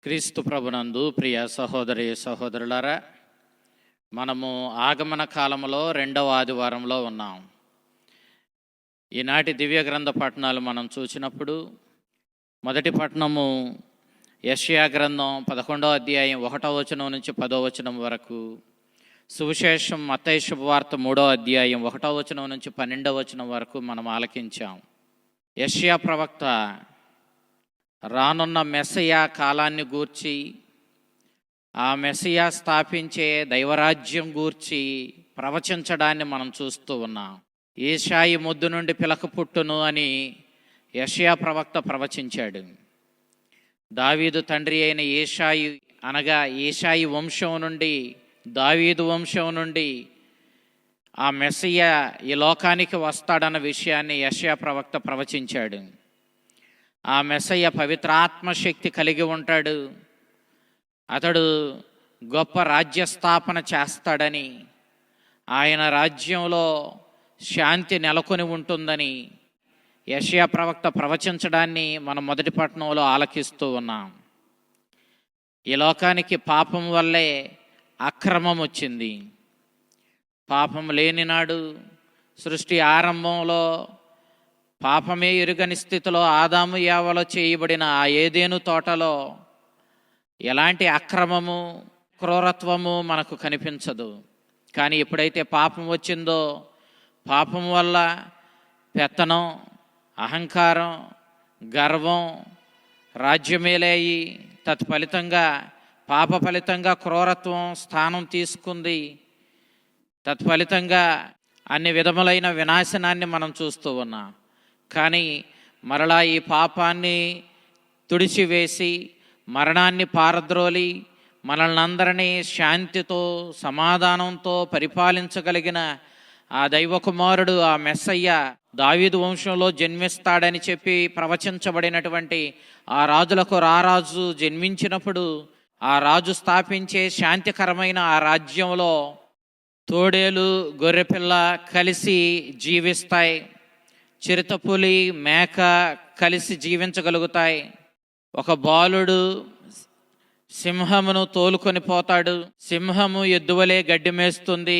క్రీస్తు ప్రభునందు ప్రియ సహోదరి సహోదరులారా, మనము ఆగమన కాలంలో 2వ ఆదివారంలో ఉన్నాం. ఈనాటి దివ్య గ్రంథ పఠనాలు మనం చూసినప్పుడు మొదటి పఠనము యెషయా గ్రంథం 11వ అధ్యాయం 1వ వచనం నుంచి 10వ వచనం వరకు, సువిశేషం మత్తయి శుభవార్త 3వ అధ్యాయం 1వ వచనం నుంచి 12వ వచనం వరకు మనం ఆలకించాం. యెషయా ప్రవక్త రానున్న మెస్సయా కాలాన్ని గూర్చి, ఆ మెస్సయా స్థాపించే దైవరాజ్యం గూర్చి ప్రవచించడాన్ని మనం చూస్తూ ఉన్నాం. ఏషాయి ముద్దు నుండి పిలక పుట్టును అని యెషయా ప్రవక్త ప్రవచించాడు. దావీదు తండ్రి అయిన ఏషాయి అనగా ఏషాయి వంశం నుండి, దావీదు వంశం నుండి ఆ మెస్సయా ఈ లోకానికి వస్తాడన్న విషయాన్ని యెషయా ప్రవక్త ప్రవచించాడు. ఆ మెస్సయ్య పవిత్రాత్మశక్తి కలిగి ఉంటాడు, అతడు గొప్ప రాజ్యస్థాపన చేస్తాడని, ఆయన రాజ్యంలో శాంతి నెలకొని ఉంటుందని యెషయా ప్రవక్త ప్రవచించడాన్ని మనం మొదటి పట్టణంలో ఆలకిస్తూ ఉన్నాం. ఈ లోకానికి పాపం వల్లే అక్రమం వచ్చింది. పాపం లేనినాడు సృష్టి ఆరంభంలో పాపమే ఎరుగని స్థితిలో ఆదాము ఏవలో చేయబడిన ఆ ఏదేను తోటలో ఎలాంటి అక్రమము, క్రూరత్వము మనకు కనిపించదు. కానీ ఎప్పుడైతే పాపం వచ్చిందో, పాపం వల్ల పెత్తనం, అహంకారం, గర్వం రాజ్యమేలేయి, తత్ఫలితంగా పాప ఫలితంగా క్రూరత్వం స్థానం తీసుకుంది. తత్ఫలితంగా అన్ని విధములైన వినాశనాన్ని మనం చూస్తూ ఉన్నాం. కానీ మరలా ఈ పాపాన్ని తుడిచివేసి మరణాన్ని పారద్రోలి మనల్ని అందరినీ శాంతితో సమాధానంతో పరిపాలించగలిగిన ఆ దైవకుమారుడు, ఆ మెస్సయ్య దావీదు వంశంలో జన్మిస్తాడని చెప్పి ప్రవచించబడినటువంటి ఆ రాజులకు రారాజు జన్మించినప్పుడు, ఆ రాజు స్థాపించే శాంతికరమైన ఆ రాజ్యంలో తోడేలు, గొర్రెపిల్ల కలిసి జీవిస్తాయి. చిరుతపులి, మేక కలిసి జీవించగలుగుతాయి. ఒక బాలుడు సింహమును తోలుకొని పోతాడు. సింహము ఎద్దువలే గడ్డి మేస్తుంది.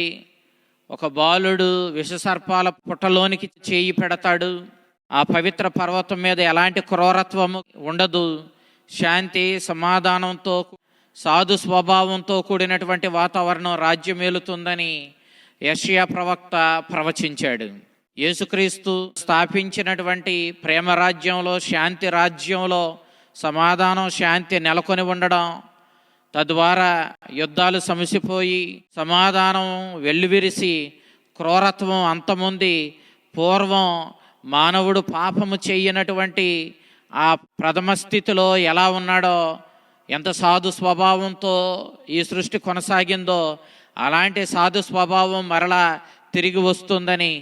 ఒక బాలుడు విషసర్పాల పుట్టలోనికి చేయి పెడతాడు. ఆ పవిత్ర పర్వతం మీద ఎలాంటి క్రూరత్వము ఉండదు. శాంతి, సమాధానంతో, సాధు స్వభావంతో కూడినటువంటి వాతావరణం రాజ్యమేలుతుందని యెషయా ప్రవక్త ప్రవచించాడు. యేసుక్రీస్తు స్థాపించినటువంటి ప్రేమ రాజ్యంలో, శాంతి రాజ్యంలో సమాధానం, శాంతి నెలకొని ఉండడం, తద్వారా యుద్ధాలు సమసిపోయి సమాధానం వెల్లువిరిసి క్రూరత్వం అంతముంది. పూర్వం మానవుడు పాపము చేయనటువంటి ఆ ప్రథమ స్థితిలో ఎలా ఉన్నాడో, ఎంత సాధు స్వభావంతో ఈ సృష్టి కొనసాగిందో అలాంటి సాధు స్వభావం మరలా తిరిగి వస్తుందని,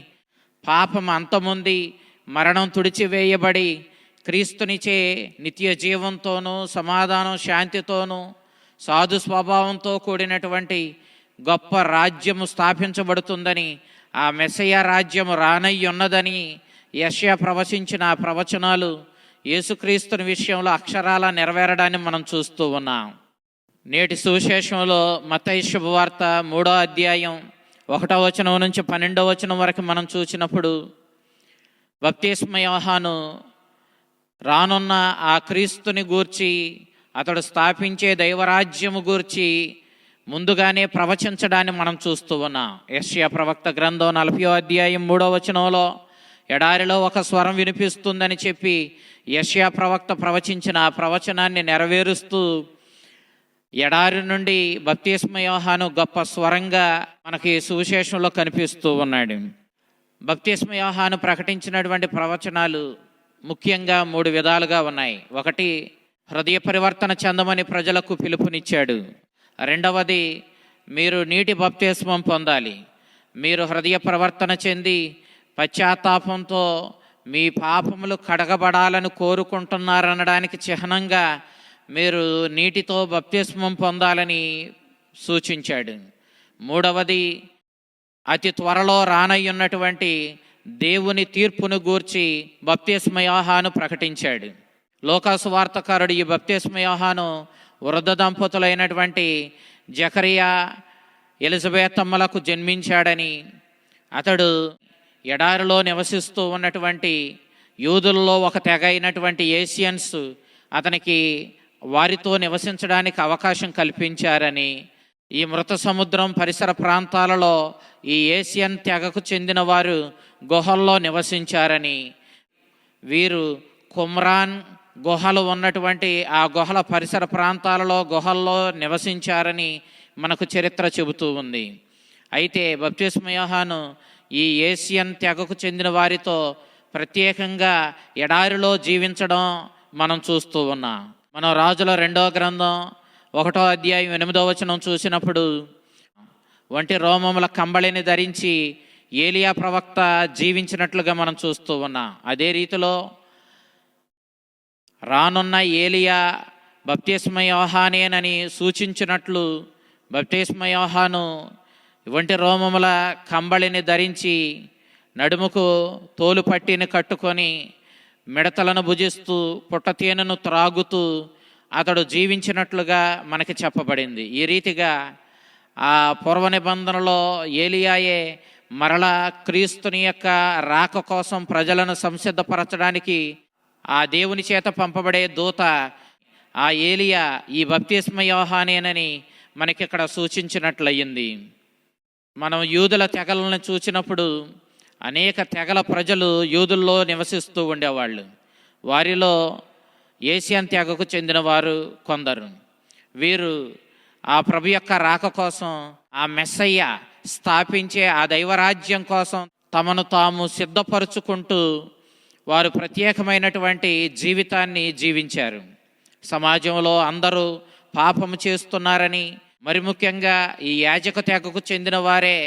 పాపం అంతముంది, మరణం తుడిచివేయబడి క్రీస్తునిచే నిత్య జీవంతోనూ, సమాధానం, శాంతితోనూ, సాధు స్వభావంతో కూడినటువంటి గొప్ప రాజ్యము స్థాపించబడుతుందని, ఆ మెస్సయ్య రాజ్యము రానయ్యున్నదని యెషయా ప్రవచించిన ఆ ప్రవచనాలు యేసుక్రీస్తుని విషయంలో అక్షరాల నెరవేరడాన్ని మనం చూస్తూ ఉన్నాం. నేటి సువిశేషంలో మత్తయి శుభవార్త 3వ అధ్యాయం 1వ వచనం నుంచి 12వ వచనం వరకు మనం చూసినప్పుడు, బప్తిస్మ యోహాను రానున్న ఆ క్రీస్తుని గూర్చి, అతడు స్థాపించే దైవరాజ్యము గూర్చి ముందుగానే ప్రవచించడాన్ని మనం చూస్తూ ఉన్నాం. యెషయా ప్రవక్త గ్రంథం 40వ అధ్యాయం 3వ వచనంలో ఎడారిలో ఒక స్వరం వినిపిస్తుందని చెప్పి యెషయా ప్రవక్త ప్రవచించిన ఆ ప్రవచనాన్ని నెరవేరుస్తూ ఎడారి నుండి బప్తిస్మ యోహాను గొప్ప స్వరంగా మనకి సువిశేషంలో కనిపిస్తూ ఉన్నాడు. బప్తిస్మ యోహాను ప్రకటించినటువంటి ప్రవచనాలు ముఖ్యంగా 3 విధాలుగా ఉన్నాయి. ఒకటి, హృదయ పరివర్తన చెందమని ప్రజలకు పిలుపునిచ్చాడు. రెండవది, మీరు నీటి బప్తిస్మం పొందాలి. మీరు హృదయ పరివర్తన చెంది పశ్చాత్తాపంతో మీ పాపములు కడగబడాలని కోరుకుంటున్నారనడానికి చిహ్నంగా మీరు నీటితో బప్తిస్మం పొందాలని సూచించాడు. మూడవది, అతి త్వరలో రానయ్యున్నటువంటి దేవుని తీర్పును గూర్చి బప్తిస్మ యోహాను ప్రకటించాడు. లోకాసు వార్తకారుడు ఈ బప్తిస్మ యోహాను వృద్ధ దంపతులైనటువంటి జకరియా ఎలిజబెతమ్మలకు జన్మించాడని, అతడు ఎడారిలో నివసిస్తూ ఉన్నటువంటి యూదుల్లో ఒక తెగ అయినటువంటి ఏషియన్స్ అతనికి వారితో నివసించడానికి అవకాశం కల్పించారని, ఈ మృత సముద్రం పరిసర ప్రాంతాలలో ఈ ఏషియన్ తెగకు చెందిన వారు గుహల్లో నివసించారని, వీరు కుమ్రాన్ గుహలు ఉన్నటువంటి ఆ గుహల పరిసర ప్రాంతాలలో గుహల్లో నివసించారని మనకు చరిత్ర చెబుతూ ఉంది. అయితే బప్తిస్మ యోహాను ఈ ఏషియన్ తెగకు చెందిన వారితో ప్రత్యేకంగా ఎడారిలో జీవించడం మనం చూస్తూ ఉన్నాం. మనం రాజుల 2వ గ్రంథం 1వ అధ్యాయం 8వ వచనం చూసినప్పుడు వంటి రోమముల కంబళిని ధరించి ఏలియా ప్రవక్త జీవించినట్లుగా మనం చూస్తూ ఉన్నాం. అదే రీతిలో రానున్న ఏలియా బప్తిస్మ యోహానేనని సూచించినట్లు బప్తిస్మ యోహాను వంటి రోమముల కంబళిని ధరించి నడుముకు తోలు పట్టిని కట్టుకొని మిడతలను భుజిస్తూ పుట్టతేనెను త్రాగుతూ అతడు జీవించినట్లుగా మనకి చెప్పబడింది. ఈ రీతిగా ఆ పూర్వ నిబంధనలో ఏలియాయే మరలా క్రీస్తుని యొక్క రాక కోసం ప్రజలను సంసిద్ధపరచడానికి ఆ దేవుని చేత పంపబడే దూత ఆ ఏలియా ఈ బప్తిస్మ యోహానేనని మనకి ఇక్కడ సూచించినట్లయింది. మనం యూదుల తెగలను చూసినప్పుడు అనేక తెగల ప్రజలు యూదుల్లో నివసిస్తూ ఉండేవాళ్ళు. వారిలో ఏషియన్ తెగకు చెందిన వారు కొందరు. వీరు ఆ ప్రభు యొక్క రాక కోసం, ఆ మెస్సయ్య స్థాపించే ఆ దైవరాజ్యం కోసం తమను తాము సిద్ధపరుచుకుంటూ వారు ప్రత్యేకమైనటువంటి జీవితాన్ని జీవించారు. సమాజంలో అందరూ పాపము చేస్తున్నారని, మరి ముఖ్యంగా ఈ యాజక తెగకు చెందిన వారే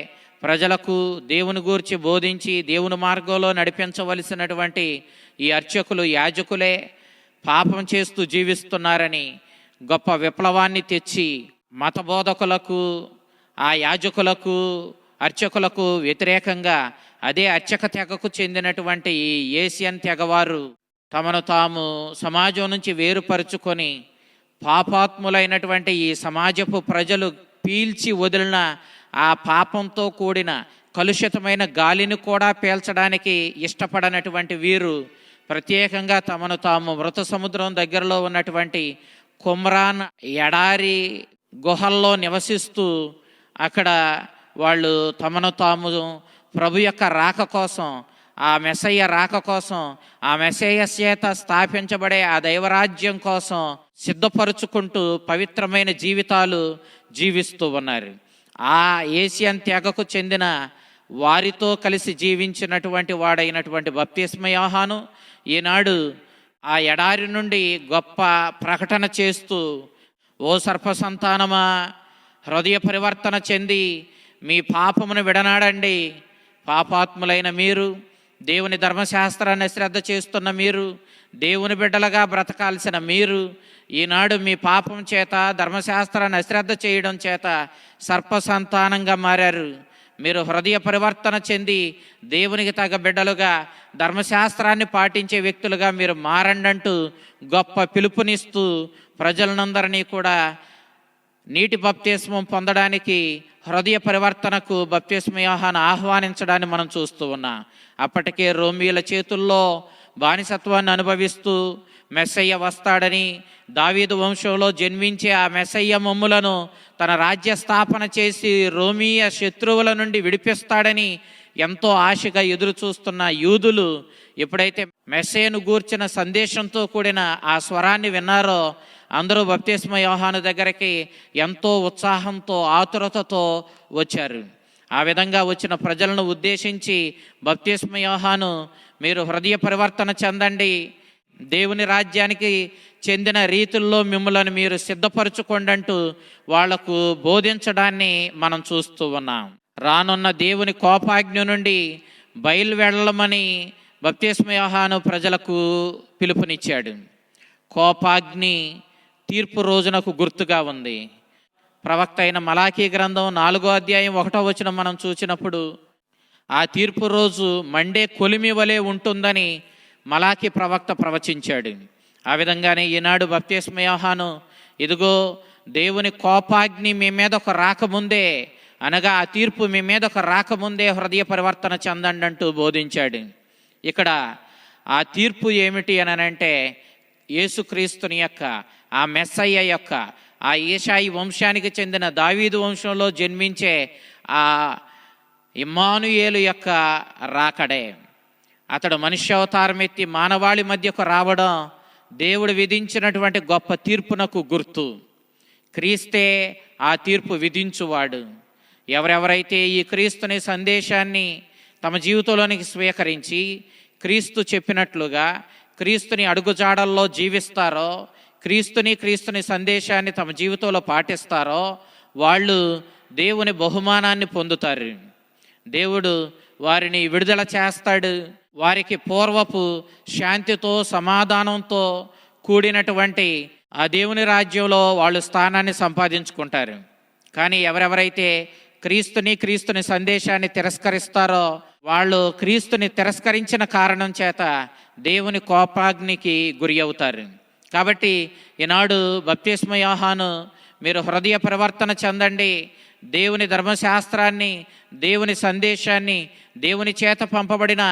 ప్రజలకు దేవుని గూర్చి బోధించి దేవుని మార్గంలో నడిపించవలసినటువంటి ఈ అర్చకులు, యాజకులే పాపం చేస్తూ జీవిస్తున్నారని గొప్ప విప్లవాన్ని తెచ్చి మత బోధకులకు, ఆ యాజకులకు, అర్చకులకు వ్యతిరేకంగా అదే అర్చక తెగకు చెందినటువంటి ఈ ఏషియన్ తెగవారు తమను తాము సమాజం నుంచి వేరుపరుచుకొని పాపాత్ములైనటువంటి ఈ సమాజపు ప్రజలు పీల్చి వదిలిన ఆ పాపంతో కూడిన కలుషితమైన గాలిని కూడా పీల్చడానికి ఇష్టపడనటువంటి వీరు ప్రత్యేకంగా తమను తాము మృత సముద్రం దగ్గరలో ఉన్నటువంటి కుమ్రాన్ ఎడారి గుహల్లో నివసిస్తూ అక్కడ వాళ్ళు తమను తాము ప్రభు యొక్క రాక కోసం, ఆ మెస్సయ్య రాక కోసం, ఆ మెస్సయ్య చేత స్థాపించబడే ఆ దైవరాజ్యం కోసం సిద్ధపరుచుకుంటూ పవిత్రమైన జీవితాలు జీవిస్తూ ఉన్నారు. ఆ ఏషియన్ తెగకు చెందిన వారితో కలిసి జీవించినటువంటి వాడైనటువంటి బప్తిస్మ యోహాను ఈనాడు ఆ ఎడారి నుండి గొప్ప ప్రకటన చేస్తూ, ఓ సర్ప సంతానమా, హృదయ పరివర్తన చెంది మీ పాపమును విడనాడండి. పాపాత్ములైన మీరు, దేవుని ధర్మశాస్త్రాన్ని శ్రద్ధ చేస్తున్న మీరు, దేవుని బిడ్డలుగా బ్రతకాల్సిన మీరు ఈనాడు మీ పాపం చేత, ధర్మశాస్త్రాన్ని అశ్రద్ధ చేయడం చేత సర్ప సంతానంగా మారారు. మీరు హృదయ పరివర్తన చెంది దేవునికి తగ్గ బిడ్డలుగా, ధర్మశాస్త్రాన్ని పాటించే వ్యక్తులుగా మీరు మారండి అంటూ గొప్ప పిలుపునిస్తూ ప్రజలందరినీ కూడా నీటి బప్తిస్మం పొందడానికి, హృదయ పరివర్తనకు బప్తిస్మ యోహాను ఆహ్వానించడాన్ని మనం చూస్తూ ఉన్నాం. అప్పటికే రోమీయుల చేతుల్లో బానిసత్వాన్ని అనుభవిస్తూ మెస్సయ్య వస్తాడని, దావీదు వంశంలో జన్మించే ఆ మెస్సయ్య మమ్ములను తన రాజ్య స్థాపన చేసి రోమీయ శత్రువుల నుండి విడిపిస్తాడని ఎంతో ఆశగా ఎదురు చూస్తున్న యూదులు ఎప్పుడైతే మెస్సయ్యను గూర్చిన సందేశంతో కూడిన ఆ స్వరాన్ని విన్నారో అందరూ బప్తిస్మ యోహాను దగ్గరికి ఎంతో ఉత్సాహంతో, ఆతురతతో వచ్చారు. ఆ విధంగా వచ్చిన ప్రజలను ఉద్దేశించి బప్తిస్మ యోహాను, మీరు హృదయ పరివర్తన చెందండి, దేవుని రాజ్యానికి చెందిన రీతుల్లో మిమ్మల్ని మీరు సిద్ధపరచుకోండి అంటూ వాళ్లకు బోధించడాన్ని మనం చూస్తూ ఉన్నాం. రానున్న దేవుని కోపాగ్ని నుండి బయలువెళ్ళమని బప్తిస్మ యోహాను ప్రజలకు పిలుపునిచ్చాడు. కోపాగ్ని తీర్పు రోజునకు గుర్తుగా ఉంది. ప్రవక్త అయిన మలాకీ గ్రంథం 4వ అధ్యాయం 1వ వచనం మనం చూసినప్పుడు ఆ తీర్పు రోజు మండే కొలిమి వలె ఉంటుందని మలాకీ ప్రవక్త ప్రవచించాడు. ఆ విధంగానే ఈనాడు బప్తిస్మ యోహాను ఇదిగో దేవుని కోపాగ్ని మీ మీదకు రాకముందే, అనగా ఆ తీర్పు మీ మీదకు రాకముందే హృదయ పరివర్తన చెందండి అంటూ బోధించాడు. ఇక్కడ ఆ తీర్పు ఏమిటి అని అంటే, యేసుక్రీస్తుని యొక్క, ఆ మెస్సయ్య యొక్క, ఆ యేషాయి వంశానికి చెందిన దావీదు వంశంలో జన్మించే ఆ ఇమ్మానుయేలు యొక్క రాకడే. అతడు మనుష్యావతారం ఎత్తి మానవాళి మధ్యకు రావడం దేవుడు విధించినటువంటి గొప్ప తీర్పునకు గుర్తు. క్రీస్తే ఆ తీర్పు విధించువాడు. ఎవరెవరైతే ఈ క్రీస్తుని సందేశాన్ని తమ జీవితంలోనికి స్వీకరించి క్రీస్తు చెప్పినట్లుగా క్రీస్తుని అడుగుజాడల్లో జీవిస్తారో, క్రీస్తుని సందేశాన్ని తమ జీవితంలో పాటిస్తారో వాళ్ళు దేవుని బహుమానాన్ని పొందుతారు. దేవుడు వారిని విడుదల చేస్తాడు. వారికి పూర్వపు శాంతితో సమాధానంతో కూడినటువంటి ఆ దేవుని రాజ్యంలో వాళ్ళు స్థానాన్ని సంపాదించుకుంటారు. కానీ ఎవరెవరైతే క్రీస్తుని సందేశాన్ని తిరస్కరిస్తారో వాళ్ళు క్రీస్తుని తిరస్కరించిన కారణం చేత దేవుని కోపాగ్నికి గురి అవుతారు. కాబట్టి ఈనాడు బప్తిస్మ యోహాను, మీరు హృదయ పరివర్తన చెందండి, దేవుని ధర్మశాస్త్రాన్ని, దేవుని సందేశాన్ని, దేవుని చేత పంపబడిన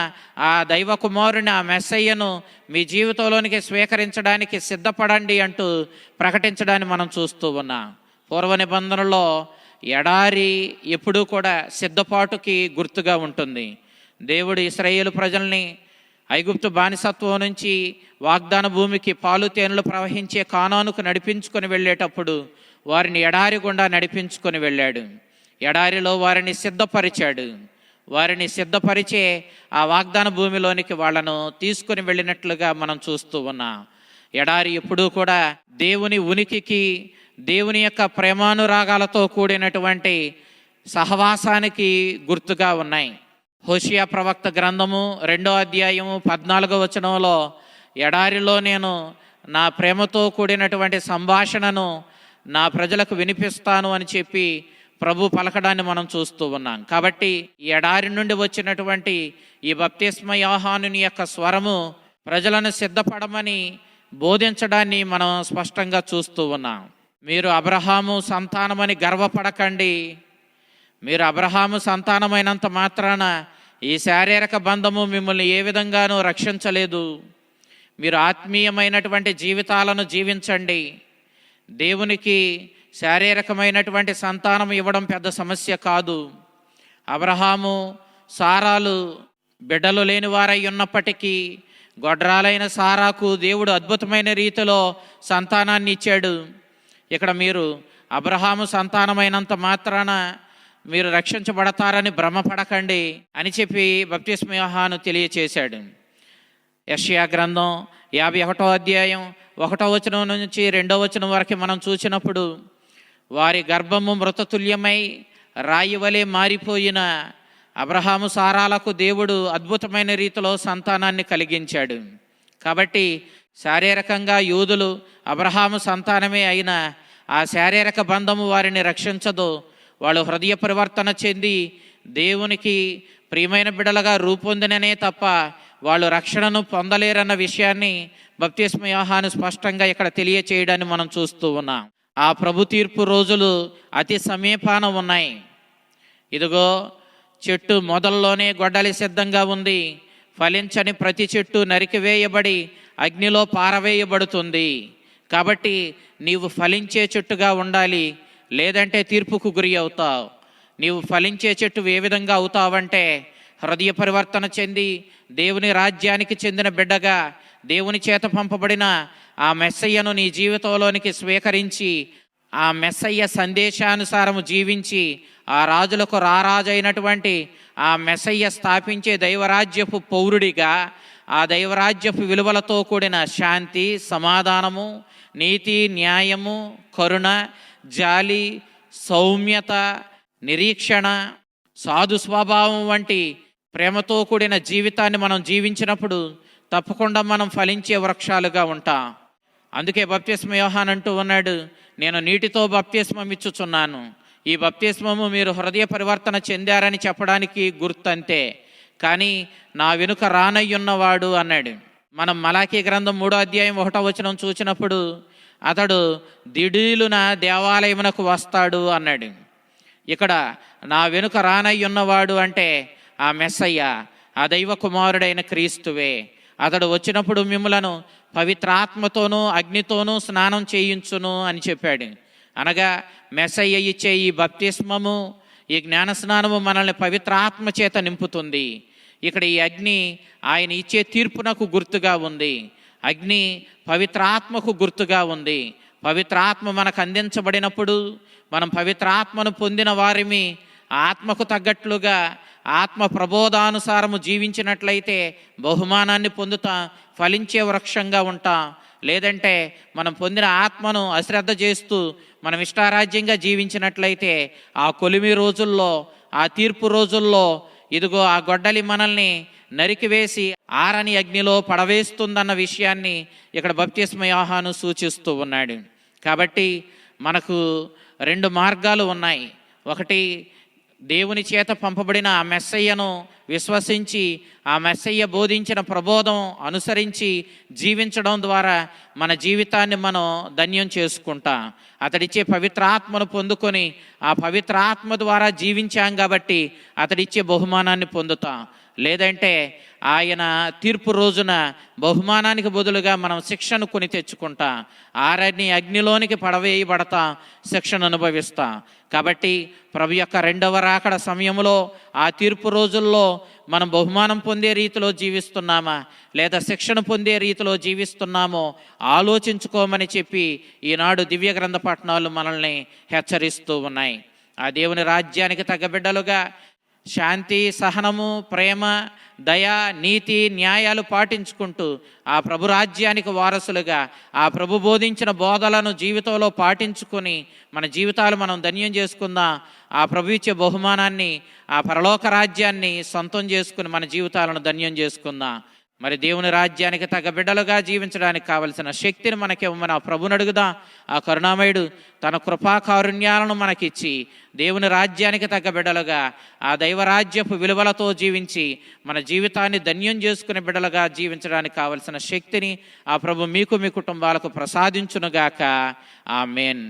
ఆ దైవ కుమారుని, ఆ మెస్సయ్యను మీ జీవితంలోనికి స్వీకరించడానికి సిద్ధపడండి అంటూ ప్రకటించడాన్ని మనం చూస్తూ ఉన్నాం. పూర్వ నిబంధనలో ఎడారి ఎప్పుడూ కూడా సిద్ధపాటుకి గుర్తుగా ఉంటుంది. దేవుడు ఇశ్రాయేలు ప్రజల్ని ఐగుప్తు బానిసత్వం నుంచి వాగ్దాన భూమికి పాలు తేనెలు ప్రవహించే కానానుకు నడిపించుకొని వెళ్ళేటప్పుడు వారిని ఎడారి గుండా నడిపించుకొని వెళ్ళాడు. ఎడారిలో వారిని సిద్ధపరిచాడు. వారిని సిద్ధపరిచే ఆ వాగ్దాన భూమిలోనికి వాళ్ళను తీసుకొని వెళ్ళినట్లుగా మనం చూస్తూ ఉన్నాం. ఎడారి ఎప్పుడూ కూడా దేవుని ఉనికికి, దేవుని యొక్క ప్రేమానురాగాలతో కూడినటువంటి సహవాసానికి గుర్తుగా ఉన్నాయి. హోషియా ప్రవక్త గ్రంథము 2వ అధ్యాయము 14వ వచనంలో, ఎడారిలో నేను నా ప్రేమతో కూడినటువంటి సంభాషణను నా ప్రజలకు వినిపిస్తాను అని చెప్పి ప్రభు పలకడాన్ని మనం చూస్తూ ఉన్నాం. కాబట్టి ఈ ఎడారి నుండి వచ్చినటువంటి ఈ బప్తిస్మ యోహానుని యొక్క స్వరము ప్రజలను సిద్ధపడమని బోధించడాన్ని మనం స్పష్టంగా చూస్తూ ఉన్నాం. మీరు అబ్రహాము సంతానమని గర్వపడకండి. మీరు అబ్రహాము సంతానమైనంత మాత్రాన ఈ శారీరక బంధము మిమ్మల్ని ఏ విధంగానూ రక్షించలేదు. మీరు ఆత్మీయమైనటువంటి జీవితాలను జీవించండి. దేవునికి శారీరకమైనటువంటి సంతానం ఇవ్వడం పెద్ద సమస్య కాదు. అబ్రహాము సారాలు బిడ్డలు లేని వారై ఉన్నప్పటికీ గొడ్రాలైన సారాకు దేవుడు అద్భుతమైన రీతిలో సంతానాన్ని ఇచ్చాడు. ఇక్కడ మీరు అబ్రహాము సంతానమైనంత మాత్రాన మీరు రక్షించబడతారని భ్రమపడకండి అని చెప్పి బప్తిస్మ యోహాను తెలియచేశాడు. యెషయా గ్రంథం 51వ అధ్యాయం 1వ వచనం నుంచి 2వ వచనం వరకు మనం చూసినప్పుడు, వారి గర్భము మృతతుల్యమై రాయి వలె మారిపోయిన అబ్రహాము సారాలకు దేవుడు అద్భుతమైన రీతిలో సంతానాన్ని కలిగించాడు. కాబట్టి శారీరకంగా యూదులు అబ్రహాము సంతానమే అయినా ఆ శారీరక బంధము వారిని రక్షించదు. వాళ్ళు హృదయ పరివర్తన చెంది దేవునికి ప్రియమైన బిడ్డలుగా రూపొందిననే తప్ప వాళ్ళు రక్షణను పొందలేరన్న విషయాన్ని బప్తిస్మ యోహాను స్పష్టంగా ఇక్కడ తెలియచేయడాన్ని మనం చూస్తూ ఉన్నాం. ఆ ప్రభు తీర్పు రోజులు అతి సమీపాన ఉన్నాయి. ఇదిగో చెట్టు మొదల్లోనే గొడ్డలి సిద్ధంగా ఉంది. ఫలించని ప్రతి చెట్టు నరికివేయబడి అగ్నిలో పారవేయబడుతుంది. కాబట్టి నీవు ఫలించే చెట్టుగా ఉండాలి, లేదంటే తీర్పుకు గురి అవుతావు. నీవు ఫలించే చెట్టు ఏ విధంగా అవుతావంటే, హృదయ పరివర్తన చెంది దేవుని రాజ్యానికి చెందిన బిడ్డగా దేవుని చేత పంపబడిన ఆ మెస్సయ్యను నీ జీవితంలోనికి స్వీకరించి ఆ మెస్సయ్య సందేశానుసారము జీవించి ఆ రాజులకు రారాజైనటువంటి ఆ మెస్సయ్య స్థాపించే దైవరాజ్యపు పౌరుడిగా, ఆ దైవరాజ్యపు విలువలతో కూడిన శాంతి, సమాధానము, నీతి, న్యాయము, కరుణ, జాలి, సౌమ్యత, నిరీక్షణ, సాధు స్వభావం వంటి ప్రేమతో కూడిన జీవితాన్ని మనం జీవించినప్పుడు తప్పకుండా మనం ఫలించే వృక్షాలుగా ఉంటాం. అందుకే బప్తిస్మ యోహాను అంటూ ఉన్నాడు, నేను నీటితో బప్తిస్మం ఇచ్చుచున్నాను. ఈ బప్తిస్మము మీరు హృదయ పరివర్తన చెందారని చెప్పడానికి గుర్తంతే, కానీ నా వెనుక రానయ్యున్నవాడు అన్నాడు. మనం మలాకీ గ్రంథం 3వ అధ్యాయం 1వ వచనం చూసినప్పుడు, అతడు దిడీలున దేవాలయమునకు వస్తాడు అన్నాడు. ఇక్కడ నా వెనుక రానయ్యున్నవాడు అంటే ఆ మెస్సయ్య, ఆ దైవ కుమారుడైన క్రీస్తువే. అతడు వచ్చినప్పుడు మిమ్ములను పవిత్రాత్మతోనూ అగ్నితోనూ స్నానం చేయించును అని చెప్పాడు. అనగా మెస్సయ్య ఇచ్చే ఈ బప్తిస్మము, ఈ జ్ఞానస్నానము మనల్ని పవిత్రాత్మ చేత నింపుతుంది. ఇక్కడ ఈ అగ్ని ఆయన ఇచ్చే తీర్పునకు గుర్తుగా ఉంది. అగ్ని పవిత్రాత్మకు గుర్తుగా ఉంది. పవిత్రాత్మ మనకు అందించబడినప్పుడు మనం పవిత్రాత్మను పొందిన వారిమి ఆత్మకు తగ్గట్లుగా ఆత్మ ప్రబోధానుసారము జీవించినట్లయితే బహుమానాన్ని పొందుతాం, ఫలించే వృక్షంగా ఉంటాం. లేదంటే మనం పొందిన ఆత్మను అశ్రద్ధ చేస్తూ మనం ఇష్టారాజ్యంగా జీవించినట్లయితే ఆ కొలిమి రోజుల్లో, ఆ తీర్పు రోజుల్లో ఇదిగో ఆ గొడ్డలి మనల్ని నరికివేసి ఆరని అగ్నిలో పడవేస్తుందన్న విషయాన్ని ఇక్కడ బప్తిస్మ యోహాను సూచిస్తూ ఉన్నాడు. కాబట్టి మనకు 2 మార్గాలు ఉన్నాయి. ఒకటి, దేవుని చేత పంపబడిన ఆ మెస్సయ్యను విశ్వసించి ఆ మెస్సయ్య బోధించిన ప్రబోధం అనుసరించి జీవించడం ద్వారా మన జీవితాన్ని మనం ధన్యం చేసుకుంటాం. అతడిచ్చే పవిత్రాత్మను పొందుకొని ఆ పవిత్రాత్మ ద్వారా జీవించాం కాబట్టి అతడిచ్చే బహుమానాన్ని పొందుతాం. లేదంటే ఆయన తీర్పు రోజున బహుమానానికి బదులుగా మనం శిక్షను కొని తెచ్చుకుంటాం. ఆరని అగ్నిలోనికి పడవేయబడతాం, శిక్షను అనుభవిస్తాం. కాబట్టి ప్రభు యొక్క 2వ రాకడ సమయంలో ఆ తీర్పు రోజుల్లో మనం బహుమానం పొందే రీతిలో జీవిస్తున్నామా లేదా శిక్షణ పొందే రీతిలో జీవిస్తున్నామో ఆలోచించుకోమని చెప్పి ఈనాడు దివ్య గ్రంథ పఠనాలు మనల్ని హెచ్చరిస్తూ ఉన్నాయి. ఆ దేవుని రాజ్యానికి తగ్గ బిడ్డలుగా శాంతి, సహనము, ప్రేమ, దయ, నీతి, న్యాయాలు పాటించుకుంటూ ఆ ప్రభు రాజ్యానికి వారసులుగా ఆ ప్రభు బోధించిన బోధలను జీవితంలో పాటించుకొని మన జీవితాలు మనం ధన్యం చేసుకుందాం. ఆ ప్రభు ఇచ్చే బహుమానాన్ని, ఆ పరలోక రాజ్యాన్ని సొంతం చేసుకుని మన జీవితాలను ధన్యం చేసుకుందాం. మరి దేవుని రాజ్యానికి తగ్గ బిడ్డలుగా జీవించడానికి కావలసిన శక్తిని మనకి ఇవ్వమని ఆ ప్రభుని అడుగుదాం. ఆ కరుణామయుడు తన కృపా కారుణ్యాలను మనకిచ్చి దేవుని రాజ్యానికి తగ్గ బిడ్డలుగా ఆ దైవరాజ్యపు విలువలతో జీవించి మన జీవితాన్ని ధన్యం చేసుకునే బిడ్డలుగా జీవించడానికి కావలసిన శక్తిని ఆ ప్రభు మీకు, మీ కుటుంబాలకు ప్రసాదించునుగాక. ఆమేన్.